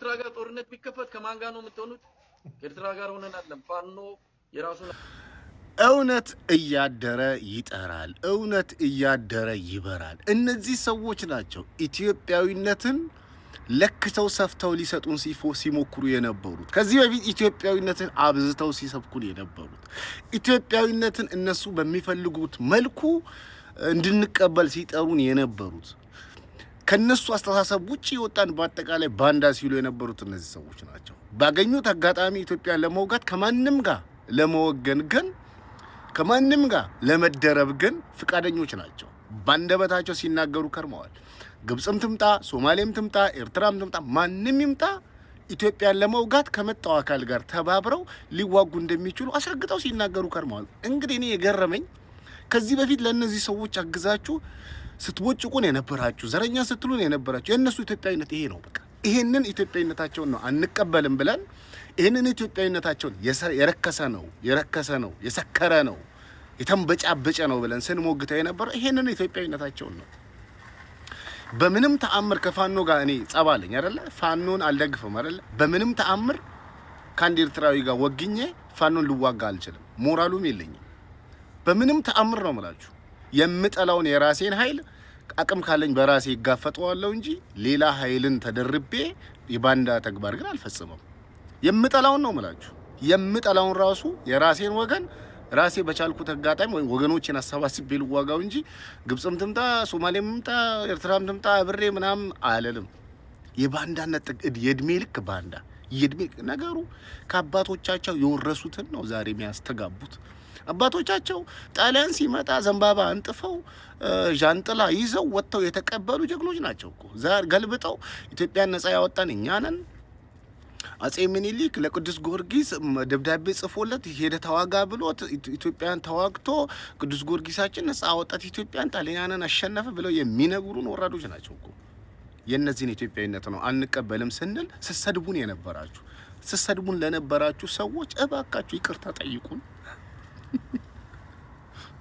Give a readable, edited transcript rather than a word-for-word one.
ኤርትራ ጋር ጦርነት ቢከፈት ከማን ጋር ነው የምትሆኑት? ኤርትራ ጋር ሆነን አይደለም። ፋኖ የራሱን እውነት እያደረ ይጠራል፣ እውነት እያደረ ይበራል። እነዚህ ሰዎች ናቸው ኢትዮጵያዊነትን ለክተው ሰፍተው ሊሰጡን ሲሞክሩ የነበሩት። ከዚህ በፊት ኢትዮጵያዊነትን አብዝተው ሲሰብኩን የነበሩት፣ ኢትዮጵያዊነትን እነሱ በሚፈልጉት መልኩ እንድንቀበል ሲጠሩን የነበሩት፣ ከነሱ አስተሳሰብ ውጪ የወጣን በአጠቃላይ ባንዳ ሲሉ የነበሩት እነዚህ ሰዎች ናቸው። ባገኙት አጋጣሚ ኢትዮጵያን ለመውጋት ከማንም ጋር ለመወገን ግን ከማንም ጋር ለመደረብ ግን ፍቃደኞች ናቸው። ባንደበታቸው ሲናገሩ ከርመዋል። ግብጽም ትምጣ፣ ሶማሌም ትምጣ፣ ኤርትራም ትምጣ፣ ማንም ይምጣ ኢትዮጵያን ለመውጋት ከመጣው አካል ጋር ተባብረው ሊዋጉ እንደሚችሉ አስረግጠው ሲናገሩ ከርመዋል። እንግዲህ እኔ የገረመኝ ከዚህ በፊት ለእነዚህ ሰዎች አግዛችሁ ስትቦጭቁን የነበራችሁ፣ ዘረኛ ስትሉን የነበራችሁ የእነሱ ኢትዮጵያዊነት ይሄ ነው። በቃ ይሄንን ኢትዮጵያዊነታቸውን ነው አንቀበልም ብለን ይሄንን ኢትዮጵያዊነታቸውን የረከሰ ነው የሰከረ ነው የተንበጫበጨ ነው ብለን ስንሞግተው የነበረው ይሄንን ኢትዮጵያዊነታቸውን ነው። በምንም ተአምር ከፋኖ ጋር እኔ ጸባለኝ አይደለ? ፋኖን አልደግፈም አይደለ? በምንም ተአምር ከአንድ ኤርትራዊ ጋር ወግኜ ፋኖን ልዋጋ አልችልም፣ ሞራሉም የለኝም። በምንም ተአምር ነው የምላችሁ። የምጠላውን የራሴን ኃይል አቅም ካለኝ በራሴ ይጋፈጠዋለሁ እንጂ ሌላ ኃይልን ተደርቤ የባንዳ ተግባር ግን አልፈጽምም። የምጠላውን ነው የምላችሁ። የምጠላውን ራሱ የራሴን ወገን ራሴ በቻልኩት አጋጣሚ ወይ ወገኖችን አሰባስቤ ልዋጋው እንጂ ግብጽም ትምጣ፣ ሶማሌም ትምጣ፣ ኤርትራም ትምጣ አብሬ ምናምን አልልም። የባንዳነት የእድሜ ልክ ባንዳ የእድሜ ነገሩ ከአባቶቻቸው የወረሱትን ነው ዛሬ የሚያስተጋቡት። አባቶቻቸው ጣሊያን ሲመጣ ዘንባባ አንጥፈው ዣንጥላ ይዘው ወጥተው የተቀበሉ ጀግኖች ናቸው እኮ። ዛሬ ገልብጠው ኢትዮጵያን ነጻ ያወጣን እኛ ነን። አጼ ምኒልክ ለቅዱስ ጊዮርጊስ ደብዳቤ ጽፎለት ሄደ ተዋጋ ብሎት ኢትዮጵያን ተዋግቶ ቅዱስ ጊዮርጊሳችን ነጻ አወጣት ኢትዮጵያን ጣሊያንን አሸነፈ ብለው የሚነግሩን ወራዶች ናቸው እኮ። የነዚህን ኢትዮጵያዊነት ነው አንቀበልም ስንል ስሰድቡን የነበራችሁ፣ ስሰድቡን ለነበራችሁ ሰዎች እባካችሁ ይቅርታ ጠይቁን።